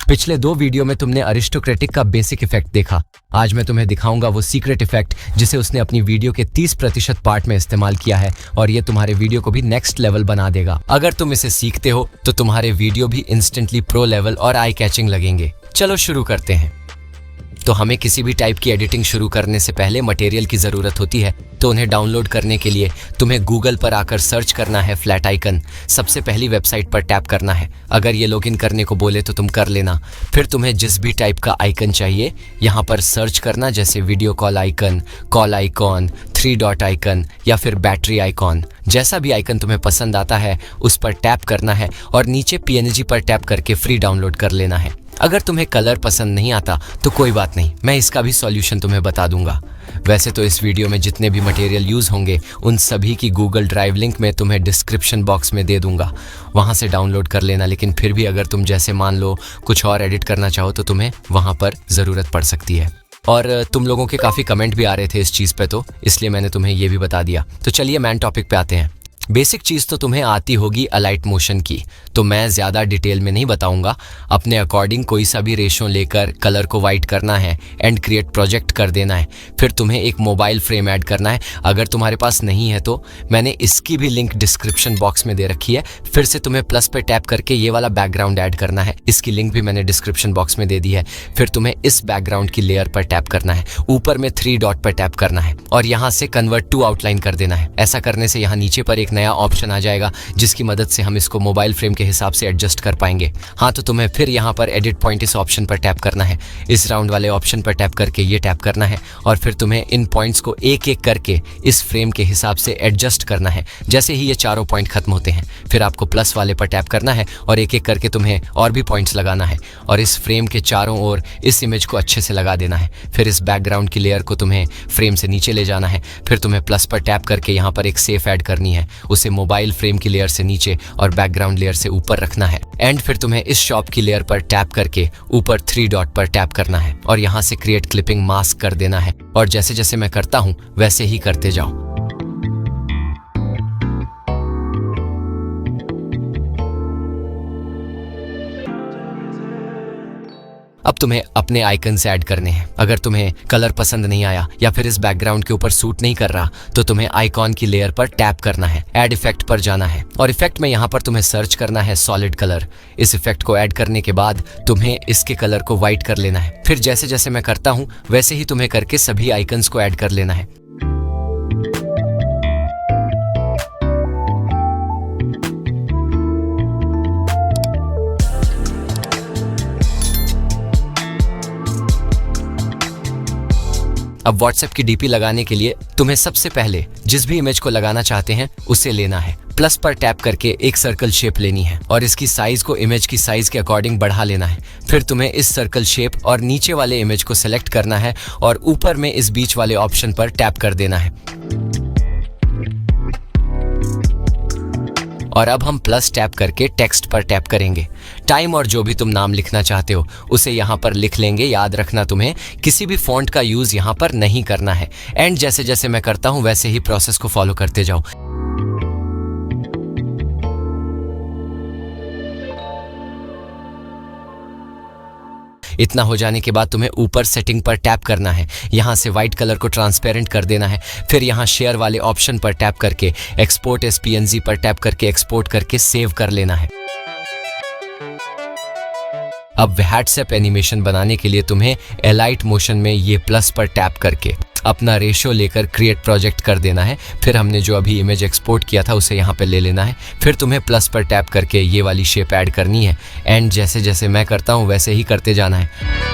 पिछले 2 वीडियो में तुमने अरिस्टोक्रेटिक का बेसिक इफेक्ट देखा। आज मैं तुम्हें दिखाऊंगा वो सीक्रेट इफेक्ट जिसे उसने अपनी वीडियो के 30% पार्ट में इस्तेमाल किया है और ये तुम्हारे वीडियो को भी नेक्स्ट लेवल बना देगा। अगर तुम इसे सीखते हो तो तुम्हारे वीडियो भी इंस्टेंटली प्रो लेवल और आई कैचिंग लगेंगे। चलो शुरू करते हैं। तो हमें किसी भी टाइप की एडिटिंग शुरू करने से पहले मटेरियल की ज़रूरत होती है। तो उन्हें डाउनलोड करने के लिए तुम्हें गूगल पर आकर सर्च करना है फ्लैट आइकन। सबसे पहली वेबसाइट पर टैप करना है। अगर ये लॉगिन करने को बोले तो तुम कर लेना। फिर तुम्हें जिस भी टाइप का आइकन चाहिए यहाँ पर सर्च करना, जैसे video call icon, 3 dot icon या फिर बैटरी आइकॉन। जैसा भी आइकन तुम्हें पसंद आता है उस पर टैप करना है और नीचे PNG पर टैप करके फ्री डाउनलोड कर लेना है। अगर तुम्हें कलर पसंद नहीं आता तो कोई बात नहीं, मैं इसका भी सॉल्यूशन तुम्हें बता दूंगा। वैसे तो इस वीडियो में जितने भी मटेरियल यूज़ होंगे उन सभी की गूगल ड्राइव लिंक मैं तुम्हें डिस्क्रिप्शन बॉक्स में दे दूंगा, वहां से डाउनलोड कर लेना। लेकिन फिर भी अगर तुम जैसे मान लो कुछ और एडिट करना चाहो तो तुम्हें वहां पर ज़रूरत पड़ सकती है। और तुम लोगों के काफ़ी कमेंट भी आ रहे थे इस चीज़ पे, तो इसलिए मैंने तुम्हें ये भी बता दिया। तो चलिए मेन टॉपिक पे आते हैं। बेसिक चीज़ तो तुम्हें आती होगी अलाइट मोशन की, तो मैं ज़्यादा डिटेल में नहीं बताऊंगा। अपने अकॉर्डिंग कोई सा भी रेशो लेकर कलर को वाइट करना है एंड क्रिएट प्रोजेक्ट कर देना है। फिर तुम्हें एक मोबाइल फ्रेम ऐड करना है। अगर तुम्हारे पास नहीं है तो मैंने इसकी भी लिंक डिस्क्रिप्शन बॉक्स में दे रखी है। फिर से तुम्हें प्लस पे टैप करके ये वाला बैकग्राउंड ऐड करना है, इसकी लिंक भी मैंने डिस्क्रिप्शन बॉक्स में दे दी है। फिर तुम्हें इस बैकग्राउंड की लेयर पर टैप करना है, ऊपर में 3 डॉट पर टैप करना है और यहाँ से कन्वर्ट टू आउटलाइन कर देना है। ऐसा करने से यहाँ नीचे पर एक नया ऑप्शन आ जाएगा जिसकी मदद से हम इसको मोबाइल फ्रेम के हिसाब से एडजस्ट कर पाएंगे। हाँ, तो तुम्हें फिर यहाँ पर एडिट पॉइंट इस ऑप्शन पर टैप करना है। इस राउंड वाले ऑप्शन पर टैप करके ये टैप करना है और फिर तुम्हें इन पॉइंट्स को एक एक करके इस फ्रेम के हिसाब से एडजस्ट करना है। जैसे ही ये चारों पॉइंट खत्म होते हैं फिर आपको प्लस वाले पर टैप करना है और एक एक करके तुम्हें और भी पॉइंट्स लगाना है और इस फ्रेम के चारों ओर इस इमेज को अच्छे से लगा देना है। फिर इस बैकग्राउंड की लेयर को तुम्हें फ्रेम से नीचे ले जाना है। फिर तुम्हें प्लस पर टैप करके यहाँ पर एक सेफ ऐड करनी है, उसे मोबाइल फ्रेम की लेयर से नीचे और बैकग्राउंड लेयर से ऊपर रखना है। एंड फिर तुम्हें इस शॉप की लेयर पर टैप करके ऊपर 3 डॉट पर टैप करना है और यहाँ से क्रिएट क्लिपिंग मास्क कर देना है और जैसे जैसे मैं करता हूँ वैसे ही करते जाओ। अब तुम्हें अपने आइकन्स ऐड करने हैं। अगर तुम्हें कलर पसंद नहीं आया या फिर इस बैकग्राउंड के ऊपर सूट नहीं कर रहा तो तुम्हें आइकॉन की लेयर पर टैप करना है, ऐड इफेक्ट पर जाना है और इफेक्ट में यहाँ पर तुम्हें सर्च करना है सॉलिड कलर। इस इफेक्ट को ऐड करने के बाद तुम्हें इसके कलर को व्हाइट कर लेना है। फिर जैसे जैसे मैं करता हूँ वैसे ही तुम्हें करके सभी आइकन्स को ऐड कर लेना है। अब व्हाट्सएप की डीपी लगाने के लिए तुम्हें सबसे पहले जिस भी इमेज को लगाना चाहते हैं उसे लेना है। प्लस पर टैप करके एक सर्कल शेप लेनी है और इसकी साइज को इमेज की साइज के अकॉर्डिंग बढ़ा लेना है। फिर तुम्हें इस सर्कल शेप और नीचे वाले इमेज को सिलेक्ट करना है और ऊपर में इस बीच वाले ऑप्शन पर टैप कर देना है। और अब हम प्लस टैप करके टेक्स्ट पर टैप करेंगे। टाइम और जो भी तुम नाम लिखना चाहते हो उसे यहाँ पर लिख लेंगे। याद रखना तुम्हें किसी भी फॉन्ट का यूज यहाँ पर नहीं करना है। एंड जैसे जैसे मैं करता हूँ वैसे ही प्रोसेस को फॉलो करते जाओ। इतना हो जाने के बाद तुम्हें ऊपर सेटिंग पर टैप करना है, यहाँ से व्हाइट कलर को ट्रांसपेरेंट कर देना है। फिर यहाँ शेयर वाले ऑप्शन पर टैप करके एक्सपोर्ट एज PNG पर टैप करके एक्सपोर्ट करके सेव कर लेना है। अब व्हाट्सएप एनिमेशन बनाने के लिए तुम्हें अलाइट मोशन में ये प्लस पर टैप करके अपना रेशो लेकर क्रिएट प्रोजेक्ट कर देना है। फिर हमने जो अभी इमेज एक्सपोर्ट किया था उसे यहाँ पे ले लेना है। फिर तुम्हें प्लस पर टैप करके ये वाली शेप ऐड करनी है एंड जैसे जैसे मैं करता हूँ वैसे ही करते जाना है।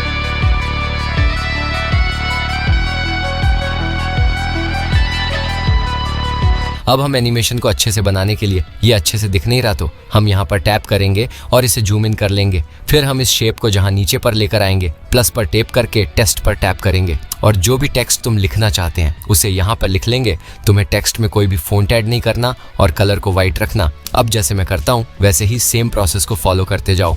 अब हम एनिमेशन को अच्छे से बनाने के लिए, ये अच्छे से दिख नहीं रहा तो हम यहाँ पर टैप करेंगे और इसे जूम इन कर लेंगे। फिर हम इस शेप को जहाँ नीचे पर लेकर आएंगे, प्लस पर टैप करके टेक्स्ट पर टैप करेंगे और जो भी टेक्स्ट तुम लिखना चाहते हैं उसे यहाँ पर लिख लेंगे। तुम्हें टेक्स्ट में कोई भी फॉन्ट ऐड नहीं करना और कलर को व्हाइट रखना। अब जैसे मैं करता हूँ वैसे ही सेम प्रोसेस को फॉलो करते जाओ।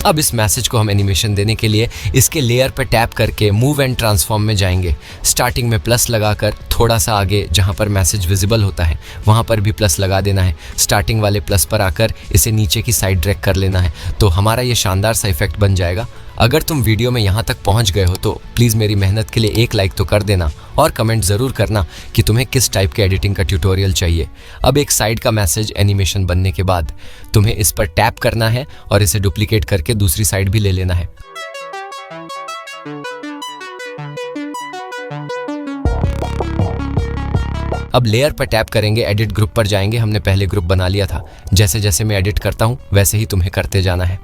अब इस मैसेज को हम एनिमेशन देने के लिए इसके लेयर पर टैप करके मूव एंड ट्रांसफॉर्म में जाएंगे। स्टार्टिंग में प्लस लगाकर थोड़ा सा आगे जहां पर मैसेज विजिबल होता है वहां पर भी प्लस लगा देना है। स्टार्टिंग वाले प्लस पर आकर इसे नीचे की साइड ड्रैग कर लेना है, तो हमारा ये शानदार सा इफेक्ट बन जाएगा। अगर तुम वीडियो में यहाँ तक पहुँच गए हो तो प्लीज़ मेरी मेहनत के लिए एक लाइक तो कर देना और कमेंट ज़रूर करना कि तुम्हें किस टाइप के एडिटिंग का ट्यूटोरियल चाहिए। अब एक साइड का मैसेज एनिमेशन बनने के बाद तुम्हें इस पर टैप करना है और इसे डुप्लीकेट करके दूसरी साइड भी ले लेना है। अब लेयर पर टैप करेंगे, एडिट ग्रुप पर जाएंगे। हमने पहले ग्रुप बना लिया था। जैसे जैसे मैं एडिट करता हूँ वैसे ही तुम्हें करते जाना है।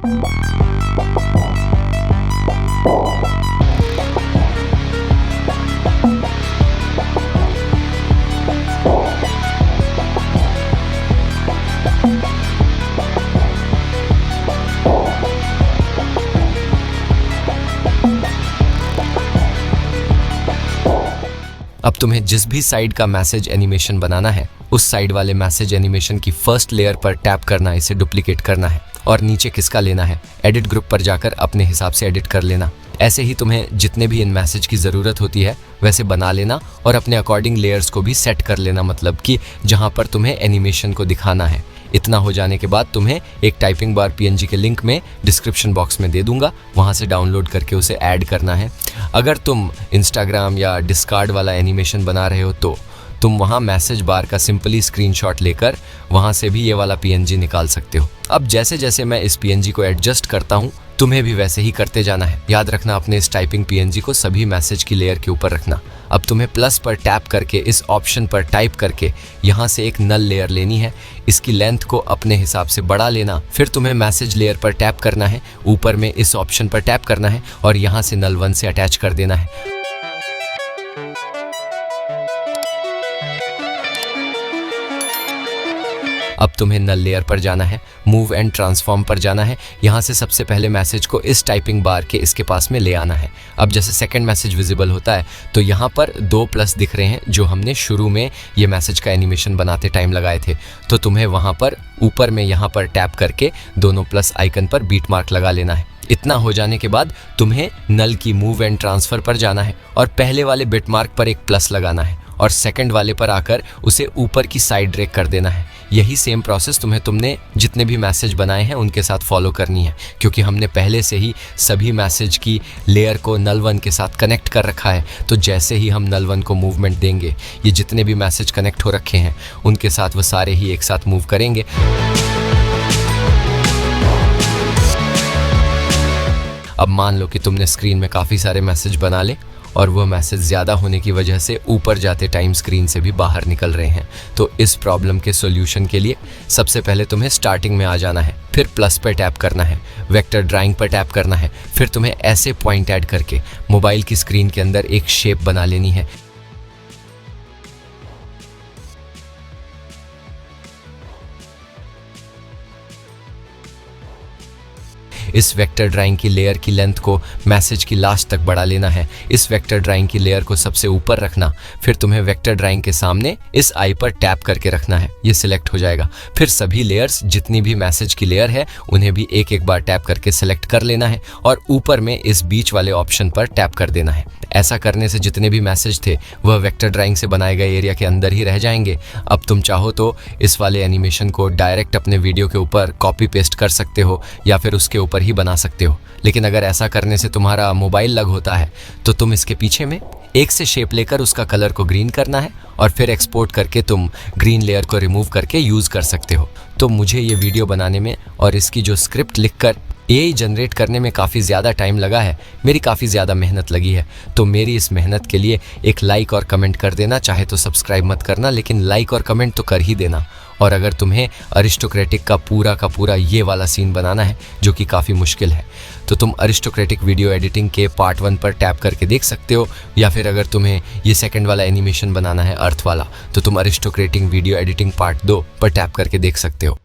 अब तुम्हें जिस भी साइड का मैसेज एनिमेशन बनाना है उस साइड वाले मैसेज एनिमेशन की फर्स्ट लेयर पर टैप करना, इसे डुप्लीकेट करना है और नीचे किसका लेना है एडिट ग्रुप पर जाकर अपने हिसाब से एडिट कर लेना। ऐसे ही तुम्हें जितने भी इन मैसेज की ज़रूरत होती है वैसे बना लेना और अपने अकॉर्डिंग लेयर्स को भी सेट कर लेना, मतलब कि जहाँ पर तुम्हें एनिमेशन को दिखाना है। इतना हो जाने के बाद तुम्हें एक टाइपिंग बार PNG के लिंक में डिस्क्रिप्शन बॉक्स में दे दूंगा, वहाँ से डाउनलोड करके उसे ऐड करना है। अगर तुम इंस्टाग्राम या डिस्कार्ड वाला एनिमेशन बना रहे हो तो तुम वहाँ मैसेज बार का सिंपली स्क्रीनशॉट लेकर वहाँ से भी ये वाला PNG निकाल सकते हो। अब जैसे जैसे मैं इस PNG को एडजस्ट करता हूँ तुम्हें भी वैसे ही करते जाना है। याद रखना अपने इस टाइपिंग PNG को सभी मैसेज की लेयर के ऊपर रखना। अब तुम्हें प्लस पर टैप करके इस ऑप्शन पर टाइप करके यहाँ से एक नल लेयर लेनी है। इसकी लेंथ को अपने हिसाब से बढ़ा लेना। फिर तुम्हें मैसेज लेयर पर टैप करना है, ऊपर में इस ऑप्शन पर टैप करना है और यहाँ से नल 1 से अटैच कर देना है। अब तुम्हें नल लेयर पर जाना है, मूव एंड ट्रांसफॉर्म पर जाना है। यहाँ से सबसे पहले मैसेज को इस टाइपिंग बार के इसके पास में ले आना है। अब जैसे सेकंड मैसेज विजिबल होता है तो यहाँ पर 2 प्लस दिख रहे हैं जो हमने शुरू में ये मैसेज का एनिमेशन बनाते टाइम लगाए थे। तो तुम्हें वहाँ पर ऊपर में यहाँ पर टैप करके दोनों प्लस आइकन पर बीट मार्क लगा लेना है। इतना हो जाने के बाद तुम्हें नल की मूव एंड ट्रांसफर पर जाना है और पहले वाले बिट मार्क पर एक प्लस लगाना है और सेकंड वाले पर आकर उसे ऊपर की साइड ड्रैग कर देना है। यही सेम प्रोसेस तुमने जितने भी मैसेज बनाए हैं उनके साथ फॉलो करनी है, क्योंकि हमने पहले से ही सभी मैसेज की लेयर को नल 1 के साथ कनेक्ट कर रखा है। तो जैसे ही हम नल 1 को मूवमेंट देंगे ये जितने भी मैसेज कनेक्ट हो रखे हैं उनके साथ वो सारे ही एक साथ मूव करेंगे। अब मान लो कि तुमने स्क्रीन में काफ़ी सारे मैसेज बना ले और वह मैसेज ज़्यादा होने की वजह से ऊपर जाते टाइम स्क्रीन से भी बाहर निकल रहे हैं। तो इस प्रॉब्लम के सॉल्यूशन के लिए सबसे पहले तुम्हें स्टार्टिंग में आ जाना है, फिर प्लस पर टैप करना है, वेक्टर ड्राइंग पर टैप करना है, फिर तुम्हें ऐसे पॉइंट ऐड करके मोबाइल की स्क्रीन के अंदर एक शेप बना लेनी है। इस वेक्टर ड्राइंग की लेयर की लेंथ को मैसेज की लास्ट तक बढ़ा लेना है। इस वेक्टर ड्राइंग की लेयर को सबसे ऊपर रखना। फिर तुम्हें वेक्टर ड्राइंग के सामने इस आई पर टैप करके रखना है, ये सिलेक्ट हो जाएगा। फिर सभी लेयर्स जितनी भी मैसेज की लेयर है उन्हें भी एक एक बार टैप करके सिलेक्ट कर लेना है और ऊपर में इस बीच वाले ऑप्शन पर टैप कर देना है। ऐसा करने से जितने भी मैसेज थे वह वेक्टर ड्राइंग से बनाए गए एरिया के अंदर ही रह जाएंगे। अब तुम चाहो तो इस वाले एनिमेशन को डायरेक्ट अपने वीडियो के ऊपर कॉपी पेस्ट कर सकते हो या फिर उसके ऊपर ही बना सकते हो। लेकिन अगर ऐसा करने से तुम्हारा मोबाइल लग होता है तो तुम इसके पीछे में एक से शेप लेकर उसका कलर को ग्रीन करना है और फिर एक्सपोर्ट करके तुम ग्रीन लेयर को रिमूव करके यूज़ कर सकते हो। तो मुझे ये वीडियो बनाने में और इसकी जो स्क्रिप्ट लिखकर AI जनरेट करने में काफ़ी ज़्यादा टाइम लगा है, मेरी काफ़ी ज़्यादा मेहनत लगी है। तो मेरी इस मेहनत के लिए एक लाइक और कमेंट कर देना, चाहे तो सब्सक्राइब मत करना लेकिन लाइक और कमेंट तो कर ही देना। और अगर तुम्हें अरिस्टोक्रेटिक का पूरा ये वाला सीन बनाना है जो कि काफ़ी मुश्किल है तो तुम अरिस्टोक्रेटिक वीडियो एडिटिंग के पार्ट 1 पर टैप करके देख सकते हो, या फिर अगर तुम्हें ये सेकंड वाला एनिमेशन बनाना है अर्थ वाला तो तुम अरिस्टोक्रेटिक वीडियो एडिटिंग पार्ट 2 पर टैप करके देख सकते हो।